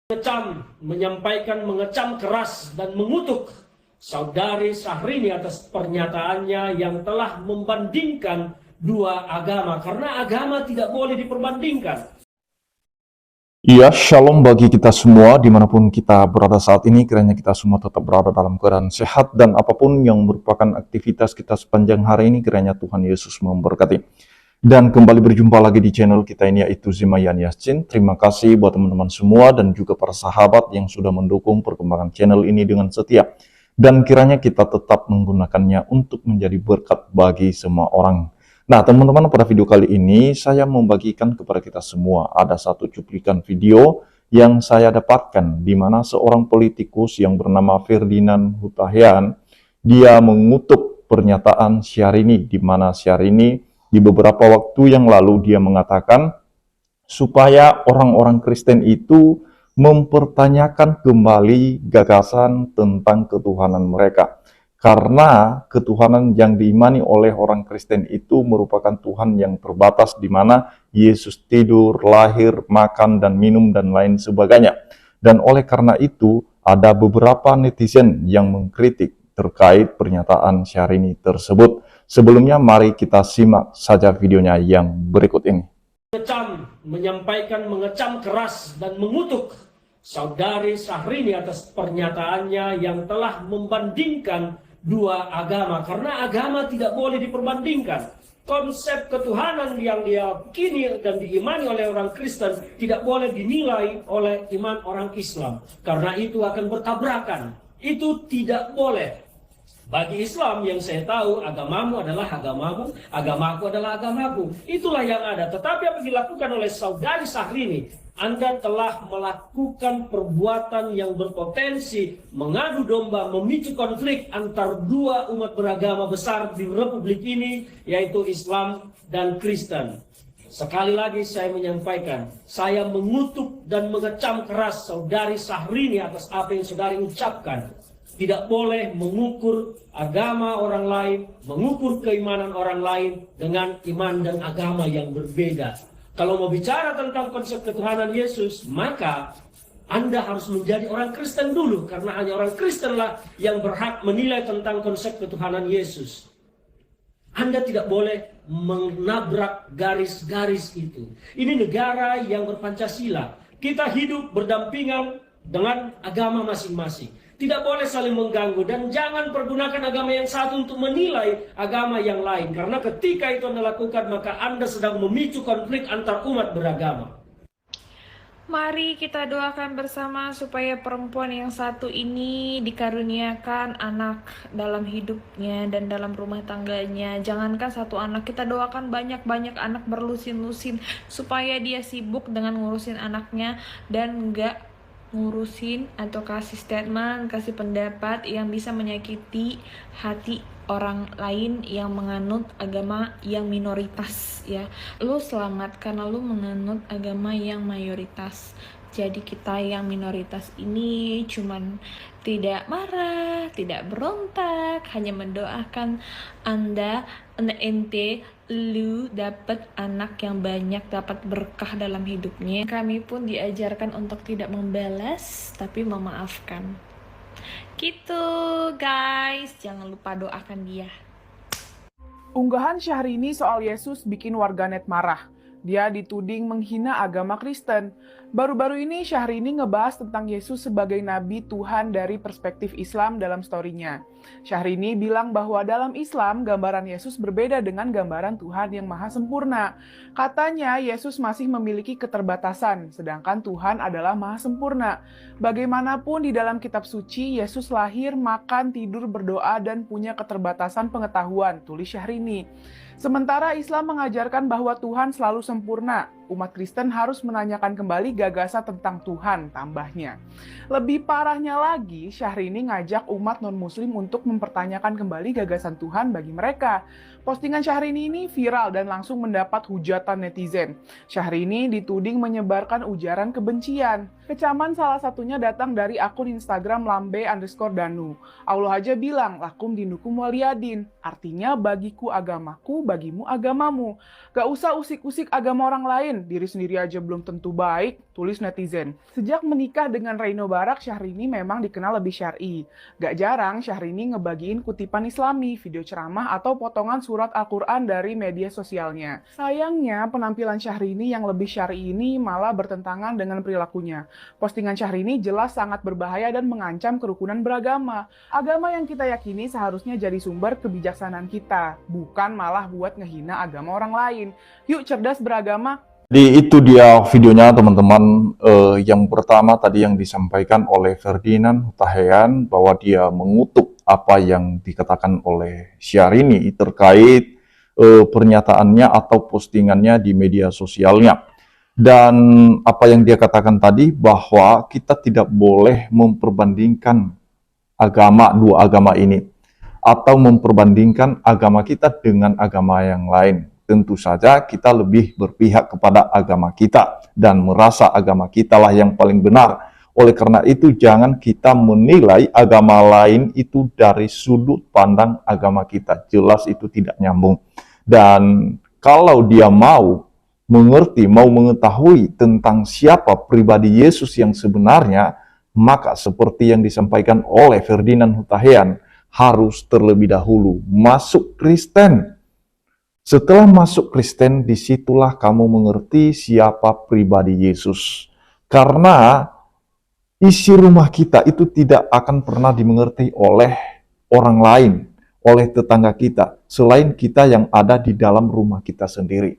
mengecam keras dan mengutuk saudari Syahrini atas pernyataannya yang telah membandingkan dua agama, karena agama tidak boleh diperbandingkan. Ya, shalom bagi kita semua dimanapun kita berada saat ini, kiranya kita semua tetap berada dalam keadaan sehat dan apapun yang merupakan aktivitas kita sepanjang hari ini, kiranya Tuhan Yesus memberkati. Dan kembali berjumpa lagi di channel kita ini, yaitu Zimayan Yassin. Terima kasih buat teman-teman semua dan juga para sahabat yang sudah mendukung perkembangan channel ini dengan setia. Dan kiranya kita tetap menggunakannya untuk menjadi berkat bagi semua orang. Nah, teman-teman, pada video kali ini saya membagikan kepada kita semua ada satu cuplikan video yang saya dapatkan di mana seorang politikus yang bernama Ferdinand Hutahian, dia mengutuk pernyataan Syahrini, di mana Syahrini di beberapa waktu yang lalu dia mengatakan supaya orang-orang Kristen itu mempertanyakan kembali gagasan tentang ketuhanan mereka. Karena ketuhanan yang diimani oleh orang Kristen itu merupakan Tuhan yang terbatas, di mana Yesus tidur, lahir, makan, dan minum, dan lain sebagainya. Dan oleh karena itu, ada beberapa netizen yang mengkritik terkait pernyataan Syahrini tersebut. Sebelumnya, mari kita simak saja videonya yang berikut ini. Mengecam keras dan mengutuk saudari Syahrini atas pernyataannya yang telah membandingkan dua agama, karena agama tidak boleh diperbandingkan. Konsep ketuhanan yang diyakini dan diimani oleh orang Kristen tidak boleh dinilai oleh iman orang Islam, karena itu akan bertabrakan. Itu tidak boleh. Bagi Islam yang saya tahu, agamamu adalah agamamu, agamaku adalah agamaku. Itulah yang ada. Tetapi apa yang dilakukan oleh saudari Syahrini, Anda telah melakukan perbuatan yang berpotensi mengadu domba, memicu konflik antar dua umat beragama besar di Republik ini, yaitu Islam dan Kristen. Sekali lagi saya menyampaikan, saya mengutuk dan mengecam keras saudari Syahrini atas apa yang saudari ucapkan. Tidak boleh mengukur agama orang lain, mengukur keimanan orang lain dengan iman dan agama yang berbeda. Kalau mau bicara tentang konsep ketuhanan Yesus, maka Anda harus menjadi orang Kristen dulu, karena hanya orang Kristenlah yang berhak menilai tentang konsep ketuhanan Yesus. Anda tidak boleh menabrak garis-garis itu. Ini negara yang berpancasila. Kita hidup berdampingan dengan agama masing-masing. Tidak boleh saling mengganggu, dan jangan pergunakan agama yang satu untuk menilai agama yang lain. Karena ketika itu Anda lakukan, maka Anda sedang memicu konflik antar umat beragama. Mari kita doakan bersama supaya perempuan yang satu ini dikaruniakan anak dalam hidupnya dan dalam rumah tangganya. Jangankan satu anak, kita doakan banyak-banyak anak berlusin-lusin supaya dia sibuk dengan ngurusin anaknya dan enggak ngurusin atau kasih statement, kasih pendapat yang bisa menyakiti hati orang lain yang menganut agama yang minoritas ya. Lu selamat karena lu menganut agama yang mayoritas. Jadi kita yang minoritas ini cuman tidak marah, tidak berontak, hanya mendoakan ente lu dapat anak yang banyak, dapat berkah dalam hidupnya. Kami pun diajarkan untuk tidak membalas tapi memaafkan. Gitu guys, jangan lupa doakan dia. Unggahan Syahrini soal Yesus bikin warganet marah. Dia dituding menghina agama Kristen. Baru-baru ini Syahrini ngebahas tentang Yesus sebagai nabi Tuhan dari perspektif Islam dalam story-nya. Syahrini bilang bahwa dalam Islam gambaran Yesus berbeda dengan gambaran Tuhan yang maha sempurna. Katanya Yesus masih memiliki keterbatasan, sedangkan Tuhan adalah maha sempurna. Bagaimanapun di dalam kitab suci, Yesus lahir, makan, tidur, berdoa, dan punya keterbatasan pengetahuan, tulis Syahrini. Sementara Islam mengajarkan bahwa Tuhan selalu sempurna. Umat Kristen harus menanyakan kembali gagasan tentang Tuhan, tambahnya. Lebih parahnya lagi, Syahrini ngajak umat non-muslim untuk mempertanyakan kembali gagasan Tuhan bagi mereka. Postingan Syahrini ini viral dan langsung mendapat hujatan netizen. Syahrini dituding menyebarkan ujaran kebencian. Kecaman salah satunya datang dari akun Instagram lambe_danu. Allah aja bilang, lakum dinukum waliyadin. Artinya bagiku agamaku, bagimu agamamu. Gak usah usik-usik agama orang lain, diri sendiri aja belum tentu baik. tulis netizen. Sejak menikah dengan Reino Barak, Syahrini memang dikenal lebih syar'i. Gak jarang Syahrini ngebagiin kutipan islami, video ceramah, atau potongan surat Al-Quran dari media sosialnya. Sayangnya, penampilan Syahrini yang lebih syar'i ini malah bertentangan dengan perilakunya. Postingan Syahrini jelas sangat berbahaya dan mengancam kerukunan beragama. Agama yang kita yakini seharusnya jadi sumber kebijaksanaan kita, bukan malah buat ngehina agama orang lain. Yuk cerdas beragama. Jadi itu dia videonya teman-teman. Yang pertama tadi yang disampaikan oleh Ferdinand Hutahian bahwa dia mengutuk apa yang dikatakan oleh Syahrini terkait pernyataannya atau postingannya di media sosialnya. Dan apa yang dia katakan tadi bahwa kita tidak boleh memperbandingkan dua agama ini atau memperbandingkan agama kita dengan agama yang lain. Tentu saja kita lebih berpihak kepada agama kita dan merasa agama kita lah yang paling benar. Oleh karena itu jangan kita menilai agama lain itu dari sudut pandang agama kita. Jelas itu tidak nyambung. Dan kalau dia mau mengerti, mau mengetahui tentang siapa pribadi Yesus yang sebenarnya, maka seperti yang disampaikan oleh Ferdinand Hutahian, harus terlebih dahulu masuk Kristen. Setelah masuk Kristen, disitulah kamu mengerti siapa pribadi Yesus. Karena isi rumah kita itu tidak akan pernah dimengerti oleh orang lain, oleh tetangga kita, selain kita yang ada di dalam rumah kita sendiri.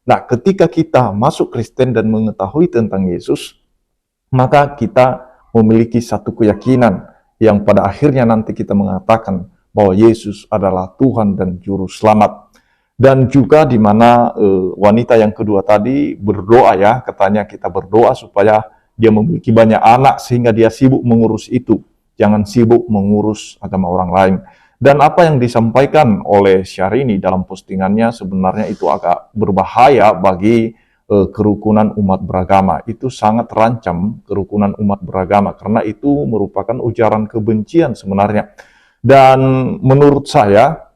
Nah, ketika kita masuk Kristen dan mengetahui tentang Yesus, maka kita memiliki satu keyakinan yang pada akhirnya nanti kita mengatakan bahwa Yesus adalah Tuhan dan Juru Selamat. Dan juga di mana wanita yang kedua tadi berdoa ya, katanya kita berdoa supaya dia memiliki banyak anak sehingga dia sibuk mengurus itu. Jangan sibuk mengurus agama orang lain. Dan apa yang disampaikan oleh Syahrini dalam postingannya sebenarnya itu agak berbahaya bagi kerukunan umat beragama. Itu sangat terancam kerukunan umat beragama karena itu merupakan ujaran kebencian sebenarnya. Dan menurut saya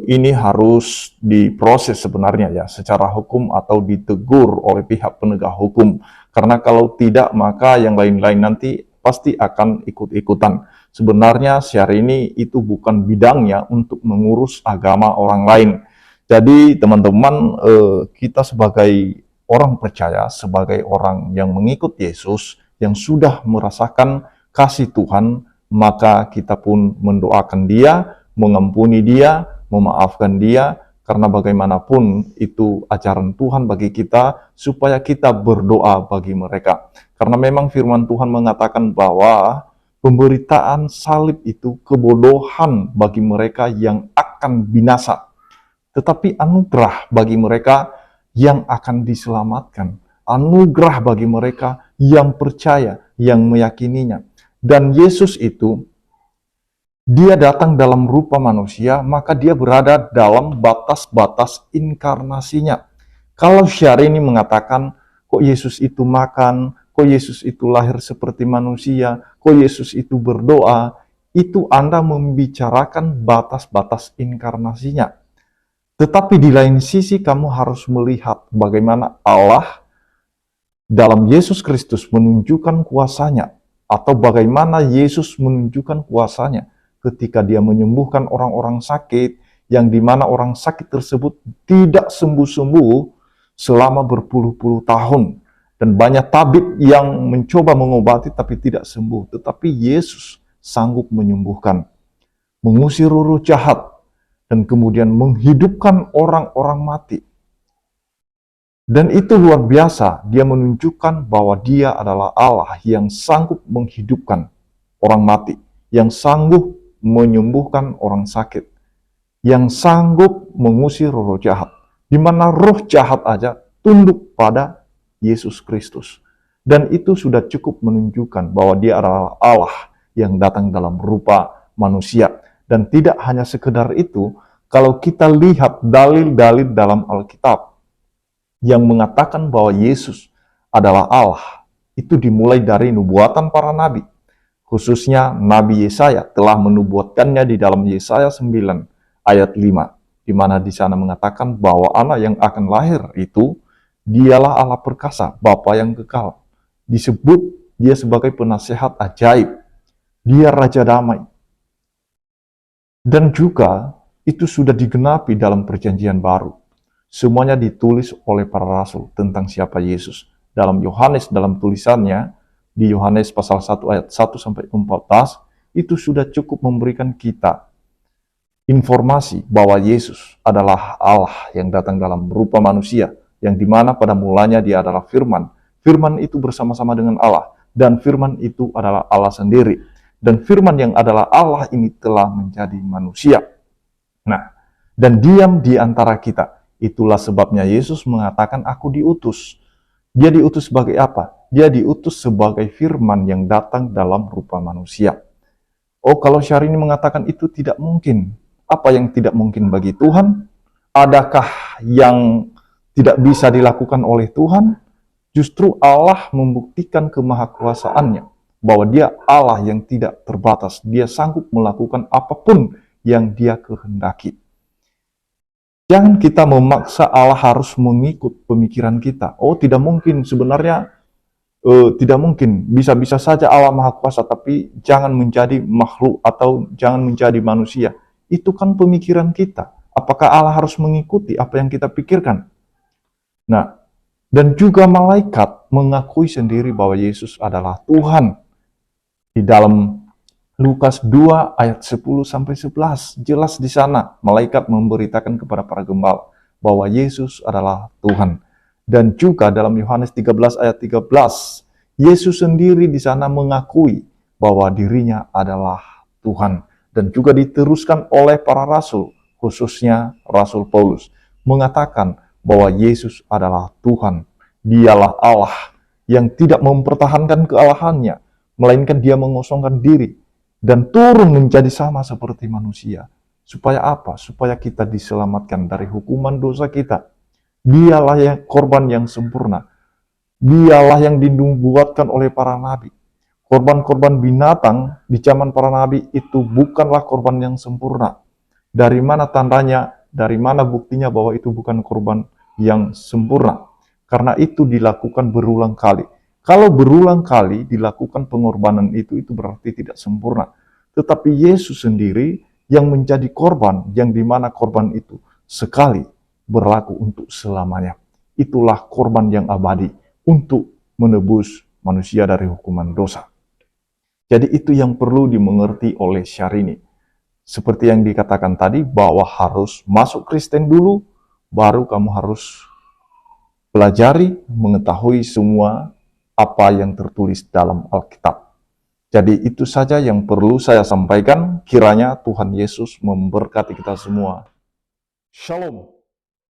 ini harus diproses sebenarnya ya secara hukum atau ditegur oleh pihak penegak hukum. Karena kalau tidak maka yang lain-lain nanti pasti akan ikut-ikutan. Sebenarnya Syahrini itu bukan bidangnya untuk mengurus agama orang lain. Jadi teman-teman, kita sebagai orang percaya, sebagai orang yang mengikut Yesus, yang sudah merasakan kasih Tuhan, maka kita pun mendoakan dia, mengampuni dia, memaafkan dia, karena bagaimanapun itu ajaran Tuhan bagi kita, supaya kita berdoa bagi mereka. Karena memang firman Tuhan mengatakan bahwa pemberitaan salib itu kebodohan bagi mereka yang akan binasa, tetapi anugerah bagi mereka yang akan diselamatkan. Anugerah bagi mereka yang percaya, yang meyakininya. Dan Yesus itu, dia datang dalam rupa manusia, maka dia berada dalam batas-batas inkarnasinya. Kalau Syahrini mengatakan, kok Yesus itu makan, kok Yesus itu lahir seperti manusia, kok Yesus itu berdoa, itu Anda membicarakan batas-batas inkarnasinya. Tetapi di lain sisi kamu harus melihat bagaimana Allah dalam Yesus Kristus menunjukkan kuasanya, atau bagaimana Yesus menunjukkan kuasanya ketika dia menyembuhkan orang-orang sakit, yang dimana orang sakit tersebut tidak sembuh-sembuh selama berpuluh-puluh tahun. Dan banyak tabib yang mencoba mengobati tapi tidak sembuh. Tetapi Yesus sanggup menyembuhkan, mengusir roh jahat, dan kemudian menghidupkan orang-orang mati. Dan itu luar biasa, dia menunjukkan bahwa dia adalah Allah yang sanggup menghidupkan orang mati, yang sanggup menyembuhkan orang sakit, yang sanggup mengusir roh jahat, di mana roh jahat aja tunduk pada Yesus Kristus. Dan itu sudah cukup menunjukkan bahwa dia adalah Allah yang datang dalam rupa manusia. Dan tidak hanya sekedar itu, kalau kita lihat dalil-dalil dalam Alkitab yang mengatakan bahwa Yesus adalah Allah, itu dimulai dari nubuatan para nabi. Khususnya Nabi Yesaya telah menubuatkannya di dalam Yesaya 9 ayat 5, di mana di sana mengatakan bahwa anak yang akan lahir itu Dialah Allah perkasa, Bapa yang kekal. Disebut dia sebagai penasehat ajaib. Dia Raja Damai. Dan juga itu sudah digenapi dalam perjanjian baru. Semuanya ditulis oleh para rasul tentang siapa Yesus. Dalam Yohanes, dalam tulisannya, di Yohanes pasal 1 ayat 1-14, itu sudah cukup memberikan kita informasi bahwa Yesus adalah Allah yang datang dalam rupa manusia, yang dimana pada mulanya dia adalah firman. Firman itu bersama-sama dengan Allah, dan firman itu adalah Allah sendiri. Dan firman yang adalah Allah ini telah menjadi manusia. Nah, dan diam di antara kita. Itulah sebabnya Yesus mengatakan, aku diutus. Dia diutus sebagai apa? Dia diutus sebagai firman yang datang dalam rupa manusia. Oh, kalau Syahrini mengatakan itu tidak mungkin. Apa yang tidak mungkin bagi Tuhan? Adakah yang tidak bisa dilakukan oleh Tuhan? Justru Allah membuktikan kemahakuasaannya, bahwa dia Allah yang tidak terbatas. Dia sanggup melakukan apapun yang dia kehendaki. Jangan kita memaksa Allah harus mengikut pemikiran kita. Oh, tidak mungkin, sebenarnya tidak mungkin. Bisa-bisa saja Allah Maha Kuasa, tapi jangan menjadi makhluk atau jangan menjadi manusia. Itu kan pemikiran kita. Apakah Allah harus mengikuti apa yang kita pikirkan? Nah, dan juga malaikat mengakui sendiri bahwa Yesus adalah Tuhan. Di dalam Lukas 2 ayat 10-11, jelas di sana malaikat memberitakan kepada para gembala bahwa Yesus adalah Tuhan. Dan juga dalam Yohanes 13 ayat 13, Yesus sendiri di sana mengakui bahwa dirinya adalah Tuhan. Dan juga diteruskan oleh para rasul, khususnya Rasul Paulus, mengatakan bahwa Yesus adalah Tuhan. Dialah Allah yang tidak mempertahankan kealahannya, melainkan dia mengosongkan diri dan turun menjadi sama seperti manusia. Supaya apa? Supaya kita diselamatkan dari hukuman dosa kita. Dialah yang korban yang sempurna. Dialah yang dinubuatkan oleh para nabi. Korban-korban binatang di zaman para nabi itu bukanlah korban yang sempurna. Dari mana tandanya? Dari mana buktinya bahwa itu bukan korban yang sempurna? Karena itu dilakukan berulang kali. Kalau berulang kali dilakukan pengorbanan itu berarti tidak sempurna. Tetapi Yesus sendiri yang menjadi korban, yang dimana korban itu sekali berlaku untuk selamanya. Itulah korban yang abadi untuk menebus manusia dari hukuman dosa. Jadi itu yang perlu dimengerti oleh Syahrini. Seperti yang dikatakan tadi, bahwa harus masuk Kristen dulu, baru kamu harus pelajari, mengetahui semua apa yang tertulis dalam Alkitab. Jadi itu saja yang perlu saya sampaikan. Kiranya Tuhan Yesus memberkati kita semua. Shalom.